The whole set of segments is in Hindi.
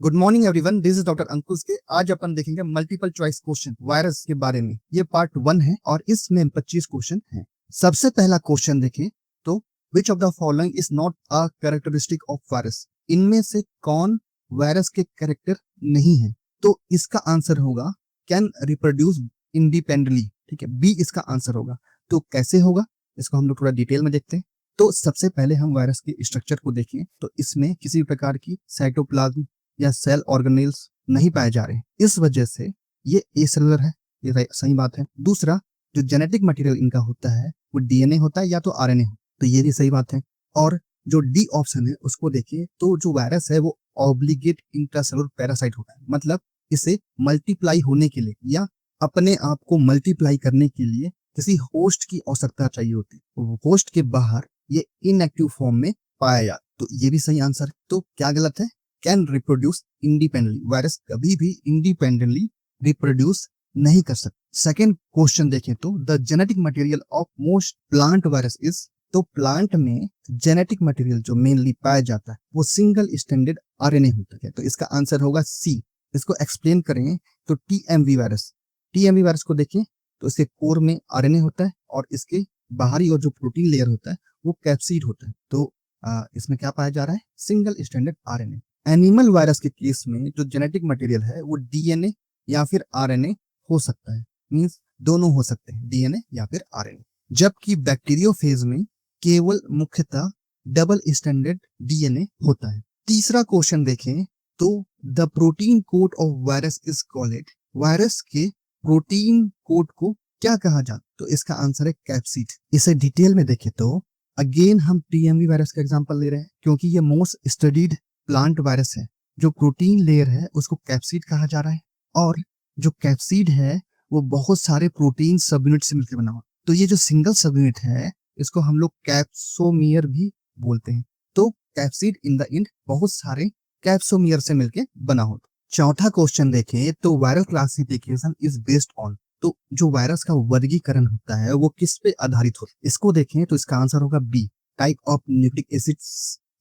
Good morning everyone, this is doctor Ankush K. आज अपन देखेंगे मल्टीपल चॉइस क्वेश्चन वायरस के बारे में। ये पार्ट 1 है और इसमें 25 क्वेश्चन हैं। सबसे पहला क्वेश्चन देखें तो which of the following is not a characteristic of virus. इनमें से कौन वायरस के कैरेक्टर नहीं है? तो इसका आंसर होगा कैन रिप्रोड्यूस इंडिपेंडेंटली। ठीक है, बी इसका आंसर होगा। तो कैसे होगा इसको हम लोग थोड़ा डिटेल में देखते हैं। तो सबसे पहले हम वायरस के स्ट्रक्चर को देखें तो इसमें किसी प्रकार की साइटोप्लाज्म या सेल ऑर्गेनेल्स नहीं पाए जा रहे, इस वजह से ये एसेलुलर है। ये सही बात है। दूसरा, जो जेनेटिक मटेरियल इनका होता है वो डीएनए होता है या तो आरएनए हो, तो ये भी सही बात है। और जो डी ऑप्शन है उसको देखिए तो जो वायरस है वो ऑब्लिगेट इंट्रासेलुलर पैरासाइट होता है, मतलब इसे मल्टीप्लाई होने के लिए या अपने आप को मल्टीप्लाई करने के लिए किसी होस्ट की आवश्यकता चाहिए होती है। होस्ट के बाहर ये इनएक्टिव फॉर्म में पाया जाता, तो ये भी सही आंसर है। तो क्या गलत है? Can reproduce independently. वायरस कभी भी इंडिपेंडेंटली रिप्रोड्यूस नहीं कर सकते। सेकेंड क्वेश्चन देखें तो the genetic material of most plant virus is. तो प्लांट में जेनेटिक मटेरियल जो मेनली पाया जाता है वो सिंगल स्टैंडर्ड आरएनए होता है, तो इसका आंसर होगा सी। इसको एक्सप्लेन करें तो टीएमवी वायरस। टीएमवी वायरस को देखें तो इसके कोर में आरएनए होता है और इसके बाहरी और जो प्रोटीन लेयर होता है वो कैप्सिड होता है। तो इसमें क्या पाया जा रहा है? Single standard RNA. Animal virus के केस में जो जेनेटिक मटेरियल है वो डीएनए या फिर आरएनए हो सकता है, मींस दोनों हो सकते हैं, डीएनए या फिर आरएनए। जबकि बैक्टीरियोफेज में केवल मुख्यतः डबल स्टैंडर्ड डीएनए होता है। तीसरा क्वेश्चन देखें तो the protein code of virus is called. Virus के प्रोटीन कोड को क्या कहा जाता? तो इसका आंसर है कैप्सिड। इसे डिटेल में देखें तो अगेन हम टीएमवी वायरस का एग्जांपल ले रहे हैं क्योंकि ये मोस्ट स्टडीड प्लांट वायरस है। जो प्रोटीन लेयर है उसको कैप्सिड कहा जा रहा है और जो कैप्सिड है वो बहुत सारे प्रोटीन सब यूनिट से मिलकर बना हुआ। तो ये जो सिंगल सब यूनिट है इसको हम लोग कैप्सोमियर भी बोलते हैं। तो कैप्सिड इन द एंड बहुत सारे कैप्सोमियर से मिलकर बना होता। चौथा क्वेश्चन देखें तो viral classification is based on. तो जो वायरस का वर्गीकरण होता है वो किस पे आधारित होता है? इसको देखें तो इसका आंसर होगा B, type of nucleic acid,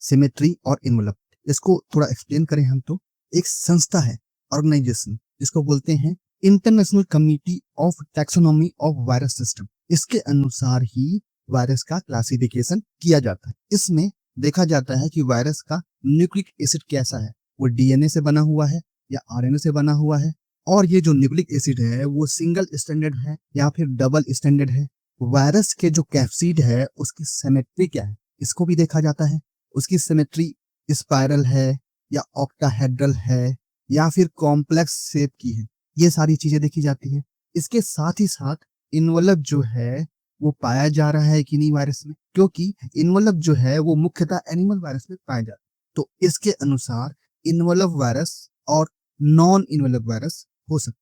symmetry और इन्वेलप। इसको थोड़ा एक्सप्लेन करें हम तो एक संस्था है, ऑर्गेनाइजेशन, जिसको बोलते हैं international committee of taxonomy of virus system. इसके अनुसार ही वायरस का क्लासिफिकेशन किया जाता है। इसमें देखा जाता है कि वायरस का न्यूक्लिक एसिड कैसा है, वो डीएनए से बना हुआ है या आरएनए से बना हुआ है, और ये जो न्यूक्लिक एसिड है वो सिंगल स्टैंडर्ड है या फिर डबल स्टैंडर्ड है। वायरस के जो कैप्सिड है उसकी सिमेट्री क्या है, इसको भी देखा जाता है। उसकी सिमेट्री स्पाइरल है या ऑक्टाहेड्रल है या फिर कॉम्प्लेक्स शेप की है, ये सारी चीजें देखी जाती है। इसके साथ ही साथ इन्वलप जो है वो पाया जा रहा है कि नहीं वायरस में, क्योंकि इन्वलप जो है वो मुख्यतः एनिमल वायरस में पाया जाता है। तो इसके अनुसार इन्वलप वायरस और नॉन इन्वलप वायरस हो सकता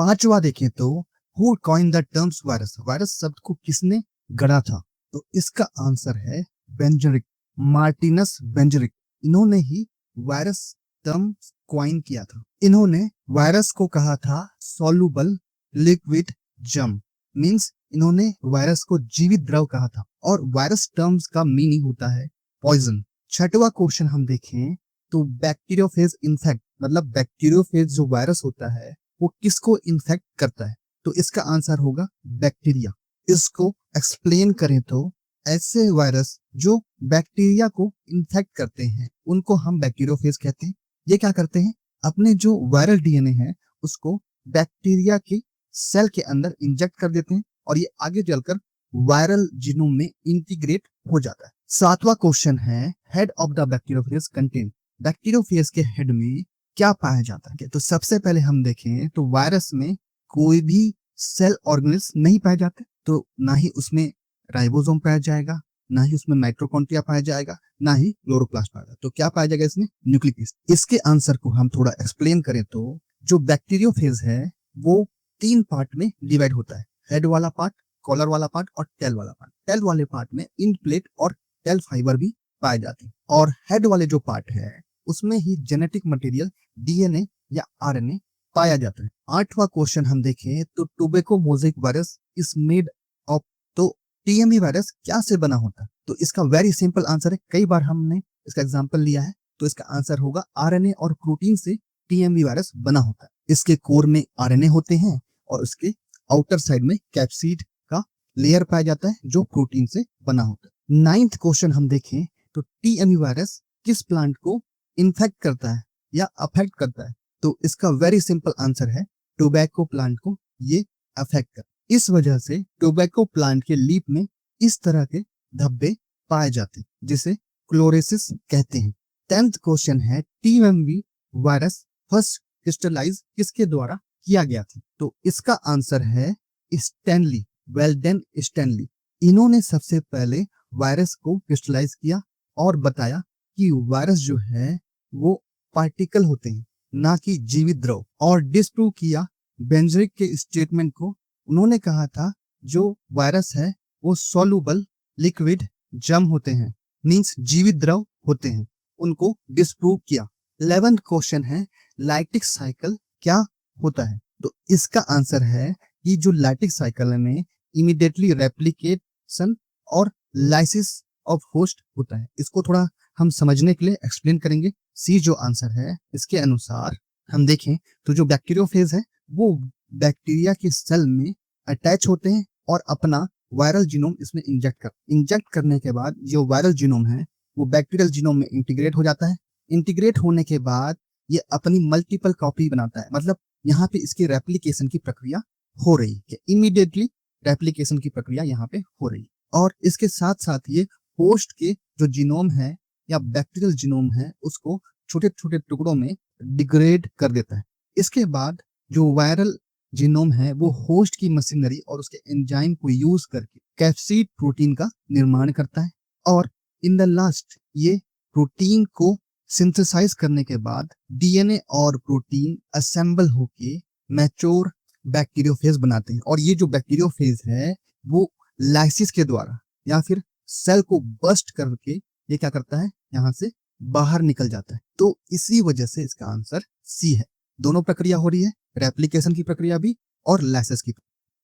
है। पांचवा देखें तो who coin the terms virus. Virus शब्द को किसने गढ़ा था? तो इसका आंसर है बेंजरिक, मार्टिनस बेंजरिक। इन्होंने ही वायरस टर्म कॉइन किया था। इन्होंने वायरस को कहा था सॉल्युबल लिक्विड जर्म, मींस इन्होंने वायरस को जीवित द्रव कहा था और वायरस टर्म्स का मीनिंग होता है पॉइजन। छठवां क्वेश्चन हम देखें तो बैक्टीरियोफेज इन्फेक्ट, मतलब बैक्टीरियोफेज जो वायरस होता है वो किसको इन्फेक्ट करता है? तो इसका आंसर होगा बैक्टीरिया। इसको एक्सप्लेन करें तो ऐसे वायरस जो बैक्टीरिया को इन्फेक्ट करते हैं उनको हम बैक्टीरियोफेज कहते हैं। ये क्या करते हैं? अपने जो वायरल डीएनए है उसको बैक्टीरिया के सेल के अंदर इंजेक्ट कर देते हैं और ये आगे चलकर वायरल जीनोम में इंटीग्रेट हो जाता है। सातवां क्वेश्चन है head of the bacteriophage contain. Bacteriophage के हेड में क्या पाया जाता है? तो सबसे पहले हम देखें तो वायरस में कोई भी सेल ऑर्गेनेल्स नहीं पाए जाते, तो ना ही उसमें राइबोसोम पाया जाएगा, ना ही उसमें माइटोकॉन्ड्रिया पाया जाएगा, ना ही क्लोरोप्लास्ट पाया जाएगा। तो क्या पाया जाएगा इसमें? Nucleic acid. इसके आंसर को हम थोड़ा एक्सप्लेन करें तो जो बैक्टीरियोफेज है वो 3 पार्ट में डिवाइड होता है, हेड वाला पार्ट, कॉलर वाला पार्ट और टेल वाला पार्ट। टेल वाले पार्ट में इन प्लेट और टेल फाइबर भी पाए जाते हैं और हेड वाले जो पार्ट है उसमें ही जेनेटिक मटेरियल डीएनए या आरएनए पाया जाता है। आठवां क्वेश्चन हम देखें तो tobacco mosaic virus is made of. तो टीएमवी वायरस क्या से बना होता है? तो इसका वेरी सिंपल आंसर है, कई बार हमने इसका एग्जांपल लिया है, तो इसका आंसर होगा आरएनए और प्रोटीन से टीएमवी वायरस बना होता है। इसके कोर में आरएनए होते हैं और उसके आउटर साइड में कैप्सिड का लेयर पाया जाता है जो प्रोटीन से बना होता है। 9th क्वेश्चन हम देखें तो टीएमवी वायरस किस प्लांट को इन्फेक्ट करता है या अफेक्ट करता है, तो इसका वेरी सिंपल आंसर है टोबैको प्लांट को ये अफेक्ट कर। इस वजह से टोबैको प्लांट के लीफ में इस तरह के धब्बे पाए जाते हैं जिसे क्लोरोसिस कहते हैं। 10th क्वेश्चन है टीएमवी वायरस फर्स्ट क्रिस्टलाइज किसके द्वारा किया गया था, तो इसका आंसर है स्टैनली, वेल्डेन स्टैनली। इन्होंने सबसे पहले वायरस को क्रिस्टलाइज किया और बताया कि वायरस जो है वो पार्टिकल होते हैं ना कि जीवित द्रव, और डिस्प्रूव किया बेंजरिक के स्टेटमेंट को। उन्होंने कहा था जो वायरस है वो सॉल्युबल लिक्विड जम होते हैं, मींस जीवित द्रव होते हैं, उनको डिस्प्रूव किया। 11th क्वेश्चन है लाइटिक साइकिल क्या होता है, तो इसका आंसर है कि जो लाइटिक साइकिल में इमीडिएटली रेप्लिकेशन और लाइसिस ऑफ होस्ट होता है। इसको थोड़ा हम समझने के लिए एक्सप्लेन करेंगे। सी जो आंसर है इसके अनुसार हम देखें तो जो बैक्टीरियोफेज है वो बैक्टीरिया के सेल में अटैच होते हैं और अपना वायरल जीनोम इसमें इंजेक्ट करने के बाद जो वायरल जीनोम है वो बैक्टीरियल जीनोम में इंटीग्रेट हो जाता है। इंटीग्रेट होने के बाद ये अपनी मल्टीपल कॉपी बनाता है, मतलब यहाँ पे इसकी रेप्लिकेशन की प्रक्रिया हो रही है, इमीडिएटली रेप्लिकेशन की प्रक्रिया यहाँ पे हो रही है। और इसके साथ साथ ये होस्ट के जो जीनोम है या बैक्टीरियल जीनोम है उसको छोटे छोटे टुकड़ों में डिग्रेड कर देता है। इसके बाद जो वायरल जीनोम है वो होस्ट की मशीनरी और उसके एंजाइम को यूज करके कैप्सिड प्रोटीन का निर्माण करता है, और इन द लास्ट ये प्रोटीन को सिंथेसाइज करने के बाद डीएनए और प्रोटीन असेंबल होके मैच्योर बैक्टीरियोफेज बनाते हैं। और ये जो बैक्टीरियोफेज है वो लाइसिस के द्वारा या फिर सेल को बस्ट करके ये क्या करता है, यहाँ से बाहर निकल जाता है। तो इसी वजह से इसका आंसर सी है। दोनों प्रक्रिया हो रही है, रेप्लिकेशन की प्रक्रिया भी और लाइसिस की।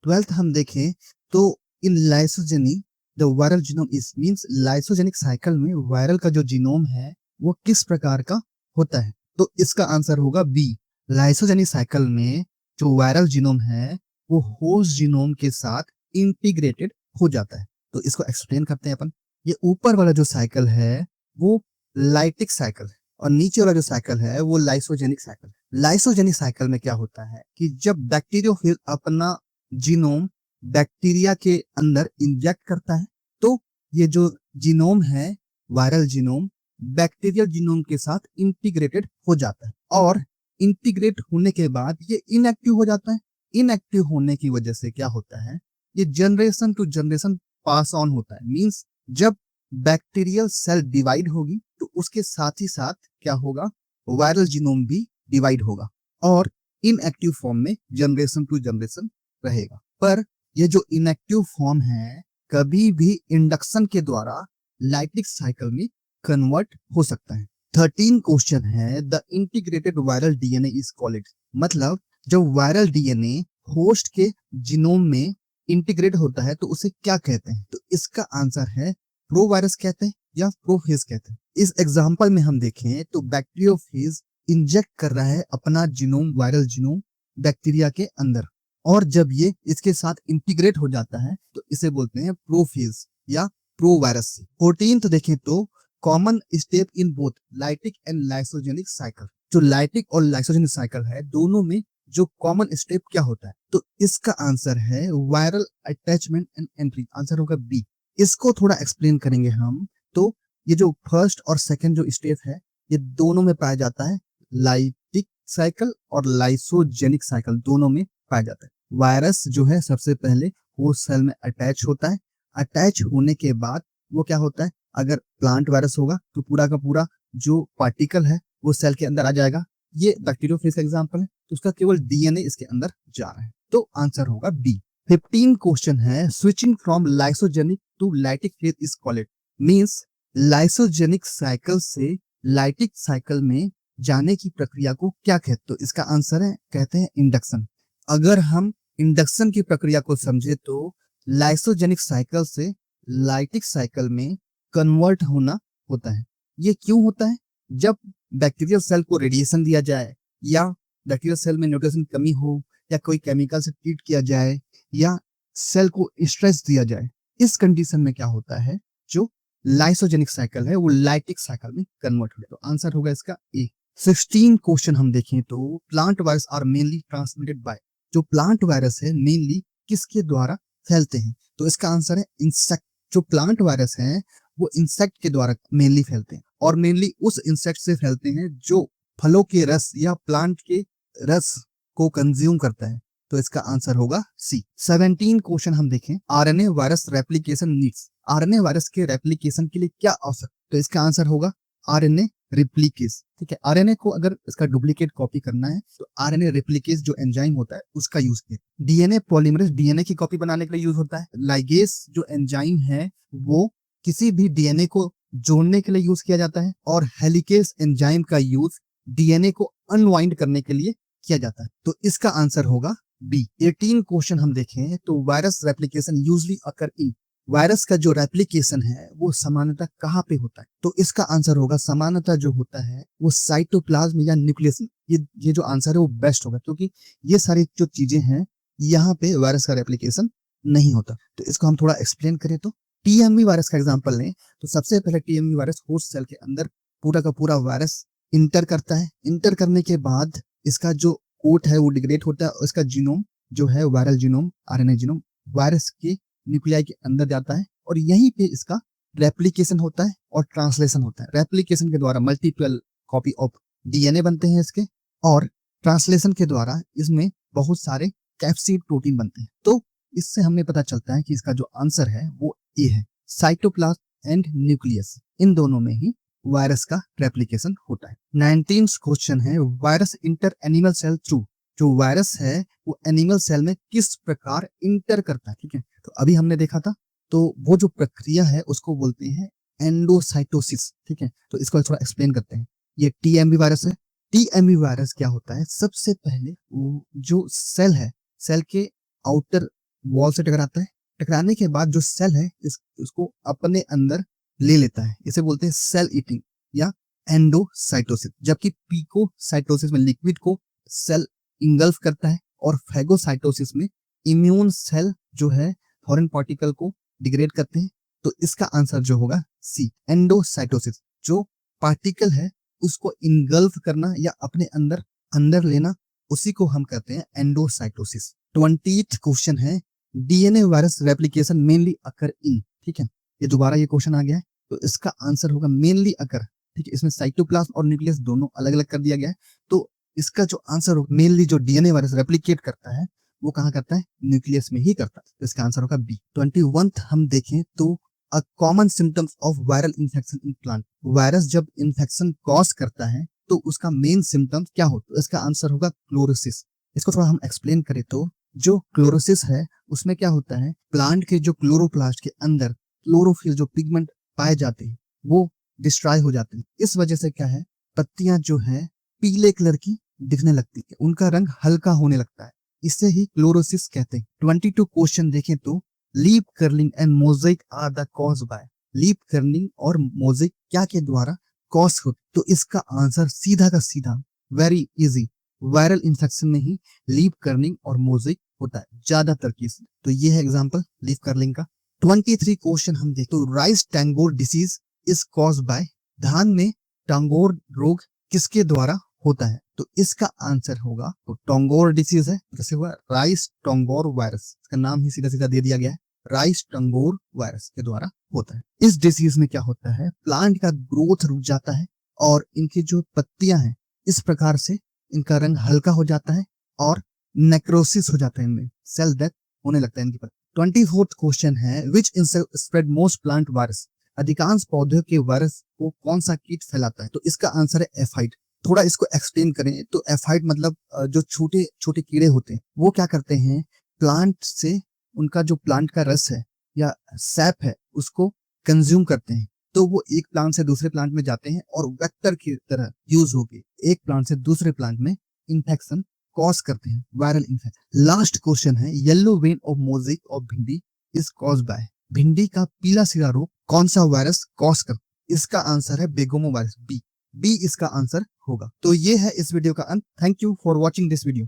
12th हम देखें तो in lysogeny the viral genome is means lysogenic cycle में वायरल का जो जीनोम है वो किस प्रकार का होता है, तो इसका आंसर होगा बी। लाइसोजेनिक साइकिल में जो वायरल जीनोम है वो होस्ट जीनोम के साथ इंटीग्रेटेड हो जाता है। तो इसको एक्सप्लेन करते हैं अपन। ये ऊपर वाला जो साइकिल है वो लाइटिक साइकिल है और नीचे वाला जो साइकिल है वो लाइसोजेनिक साइकिल है। लाइसोजेनिक साइकिल में क्या होता है कि जब बैक्टीरियोफेज अपना जीनोम बैक्टीरिया के अंदर इंजेक्ट करता है तो ये जो जीनोम है वायरल जीनोम बैक्टीरियल जीनोम के साथ इंटीग्रेटेड हो जाता है, और इंटीग्रेट होने के बाद ये इनएक्टिव हो जाता है। इनएक्टिव होने की वजह से क्या होता है, ये generation to generation pass on होता है। मींस जब बैक्टीरियल सेल डिवाइड होगी तो उसके साथ ही साथ क्या होगा, वायरल जीनोम भी डिवाइड होगा और इनएक्टिव फॉर्म में जनरेशन टू जनरेशन रहेगा। पर ये जो इनएक्टिव फॉर्म है कभी भी इंडक्शन के द्वारा लाइटिक साइकिल में कन्वर्ट हो सकता है। 13 क्वेश्चन है the integrated viral DNA is called, मतलब जब वायरल डीएनए होस्ट के जीनोम में इंटीग्रेट होता है तो उसे क्या कहते हैं, तो इसका आंसर है प्रोवायरस कहते हैं या प्रोफेज कहते हैं। इस एग्जांपल में हम देखें तो बैक्टीरियोफेज इंजेक्ट कर रहा है अपना जीनोम वायरल जीनोम बैक्टीरिया के अंदर, और जब ये इसके साथ इंटीग्रेट हो जाता है तो इसे बोलते हैं प्रोफेज या प्रोवायरस। 14th देखें तो common step in both lytic and lysogenic cycle, जो लाइटिक और लाइसोजेनिक साइकिल है दोनों में जो कॉमन स्टेप क्या होता है, तो इसका आंसर है viral attachment and entry, answer होगा बी। इसको थोड़ा एक्सप्लेन करेंगे हम। तो ये जो फर्स्ट और सेकंड जो स्टेप है ये दोनों में पाया जाता है, लाइटिक साइकिल और लाइसोजेनिक साइकिल दोनों में पाया जाता है। वायरस जो है सबसे पहले होस्ट सेल में अटैच होता है, अटैच होने के बाद वो क्या होता है, अगर प्लांट वायरस होगा तो पूरा का पूरा जो पार्टिकल है वो सेल के अंदर आ जाएगा। ये बैक्टीरियोफेज का एग्जांपल है तो उसका केवल डीएनए इसके अंदर जा रहा है, तो आंसर होगा बी। 15 क्वेश्चन है switching from lysogenic to lytic phase is called, means lysogenic cycle से लाइटिक साइकिल में जाने की प्रक्रिया को क्या कहते, तो इसका आंसर है कहते हैं इंडक्शन। अगर हम इंडक्शन की प्रक्रिया को समझे तो लाइसोजेनिक साइकिल से लाइटिक साइकिल में कन्वर्ट होना होता है। ये क्यों होता है, जब बैक्टीरियल सेल को रेडिएशन दिया जाए या बैक्टीरियल सेल में न्यूट्रिशन कमी हो या कोई केमिकल से ट्रीट किया जाए या सेल को स्ट्रेस दिया जाए, इस कंडीशन में क्या होता है, जो लाइसोजेनिक साइकिल है वो लाइटिक साइकिल में कन्वर्ट हो जाए। तो आंसर होगा इसका ए। 16 क्वेश्चन हम देखें तो plant virus are mainly transmitted by, जो प्लांट वायरस है मेनली किसके द्वारा फैलते हैं, तो इसका आंसर है इंसेक्ट। जो प्लांट वायरस है वो इंसेक्ट के द्वारा मेनली फैलते हैं और मेनली उस इंसेक्ट से फैलते हैं जो फलों के रस या प्लांट के रस को कंज्यूम करता है। तो इसका आंसर होगा सी। 17 क्वेश्चन हम देखें, RNA virus replication needs, RNA virus के रेप्लिकेशन के लिए क्या आवश्यक, तो इसका आंसर होगा आरएनए रिप्लिकेस। ठीक है, आरएनए को अगर इसका डुप्लीकेट कॉपी करना है तो आरएनए रिप्लिकेस जो एंजाइम होता है उसका यूज किया। डीएनए पॉलीमरेज डीएनए की कॉपी बनाने के लिए यूज होता है। लाइगेस जो एंजाइम है वो किसी भी डीएनए को जोड़ने के लिए यूज किया जाता है और हेलिकेस एंजाइम का यूज डीएनए को अनवाइंड करने के लिए किया जाता है। तो इसका आंसर होगा बी। 18 क्वेश्चन हम देखें तो वायरस रेप्लिकेशन यूजली अकर इन, वायरस का जो रेप्लिकेशन है वो सामान्यतः कहाँ पे होता है, तो इसका आंसर होगा सामान्यतः जो होता है वो साइटोप्लाज्म या न्यूक्लियस। ये जो आंसर है वो बेस्ट होगा क्योंकि ये सारी जो चीजें हैं यहाँ पे वायरस का रेप्लिकेशन नहीं होता। तो इसको हम थोड़ा एक्सप्लेन करें तो टीएमवी वायरस का एग्जाम्पल लें तो सबसे पहले टीएमवी वायरस होस्ट सेल के अंदर पूरा का पूरा वायरस इंटर करता है। इंटर करने के बाद इसका जो कोट है वो डिग्रेड होता है और इसका जीनोम जो है viral genome RNA genome virus के न्यूक्लियाई के अंदर जाता है और यहीं पे इसका रेप्लिकेशन होता है और ट्रांसलेशन होता है। रेप्लिकेशन के द्वारा मल्टीपल कॉपी ऑफ डीएनए बनते हैं इसके, और ट्रांसलेशन के द्वारा इसमें बहुत सारे कैप्सिड प्रोटीन बनते हैं। तो इससे हमें पता चलता है कि इसका जो आंसर है वो ए है। साइटोप्लाज्म एंड न्यूक्लियस इन दोनों में ही वायरस का रेप्लिकेशन होता है। 19th क्वेश्चन है, virus enter animal cell through, जो वायरस है वो एनिमल सेल में किस प्रकार इंटर करता है। ठीक है, तो अभी हमने देखा था तो वो जो प्रक्रिया है उसको बोलते हैं एंडोसाइटोसिस। ठीक है, तो इसको थोड़ा एक्सप्लेन करते हैं। ये टीएमवी वायरस है। टीएमवी वायरस क्या होता है, सबसे पहले वो जो सेल है सेल के आउटर वॉल से टकराता है, टकराने के बाद जो सेल है उसको अपने अंदर ले लेता है, इसे बोलते हैं सेल ईटिंग या एंडोसाइटोसिस। जबकि पीकोसाइटोसिस में लिक्विड को सेल इंगल्फ करता है और फैगोसाइटोसिस में इम्यून सेल जो है फॉरेन पार्टिकल को डिग्रेड करते हैं। तो इसका आंसर जो होगा सी, एंडोसाइटोसिस। जो पार्टिकल है उसको इंगल्फ करना या अपने अंदर लेना, उसी को हम कहते हैं एंडोसाइटोसिस। 20th क्वेश्चन है, DNA virus replication mainly occur in. ठीक है, ये दोबारा ये क्वेश्चन आ गया है तो इसका आंसर होगा मेनली अकर। ठीक है, इसमें साइटोप्लाज्म और न्यूक्लियस दोनों अलग अलग कर दिया गया है। तो इसका जो आंसर होगा मेनली जो डीएनए वायरस रेप्लिकेट करता है वो कहाँ करता है, न्यूक्लियस में ही करता है। तो इसका आंसर होगा बी। 21th हम देखें तो a common symptoms of viral infection in plant, virus जब इन्फेक्शन कॉज करता है तो उसका मेन सिम्टम्स क्या होता है, इसका आंसर होगा क्लोरोसिस। इसको थोड़ा हम एक्सप्लेन करें तो जो क्लोरोसिस है उसमें क्या होता है, प्लांट के जो क्लोरोप्लास्ट के अंदर क्लोरोफिल जो पिगमेंट पाए जाते हैं वो डिस्ट्रॉय हो जाते हैं। इस वजह से क्या है, पत्तियां जो है पीले कलर की दिखने लगती है, उनका रंग हल्का होने लगता है, इसे ही क्लोरोसिस कहते हैं। 22 क्वेश्चन देखें तो leaf curling and mosaic are the cause by, leaf curling और मोजाइक क्या के द्वारा कॉज होते, तो इसका आंसर सीधा का सीधा वेरी इजी, वायरल इन्फेक्शन में ही लीफ कर्लिंग और मोजाइक होता है ज्यादातर केस। तो ये है एग्जांपल लीफ कर्लिंग का। 23 क्वेश्चन हम देखते तो rice tungro disease is cause by, धान में टांगोर रोग किसके द्वारा होता है, तो इसका आंसर होगा तो टोंगोर डिसीज है, कैसे हुआ, राइस टोंगोर वायरस, इसका नाम ही सीधा सीधा दे दिया गया है, राइस टोंगोर वायरस के द्वारा होता है। इस डिसीज में क्या होता है, प्लांट का ग्रोथ रुक जाता है और इनकी जो पत्तियां हैं इस प्रकार से इनका रंग हल्का हो जाता है और नेक्रोसिस हो जाता है, इनमें सेल डेथ होने लगता है इनकी पत्ती। 24th क्वेश्चन है, विच insect spread most plant virus, अधिकांश पौधों के वायरस को कौन सा कीट फैलाता है, तो इसका आंसर है एफाइड। थोड़ा इसको एक्सप्लेन करें तो एफाइड मतलब जो छोटे छोटे कीड़े होते हैं वो क्या करते हैं, प्लांट से उनका जो प्लांट का रस है या सैप है उसको कंज्यूम करते हैं, तो वो एक प्लांट से दूसरे प्लांट में जाते हैं और वेक्टर की तरह यूज होके एक प्लांट से दूसरे प्लांट में इन्फेक्शन कॉज करते हैं, वायरल इन्फेक्शन। लास्ट क्वेश्चन है, yellow vein of Mosaic of भिंडी इज कॉज बाय, भिंडी का पीला सिरा रोग कौन सा वायरस कॉज करता है, इसका आंसर है बेगोमो वायरस बी। बी इसका आंसर होगा। तो ये है इस वीडियो का अंत। Thank you for watching this video.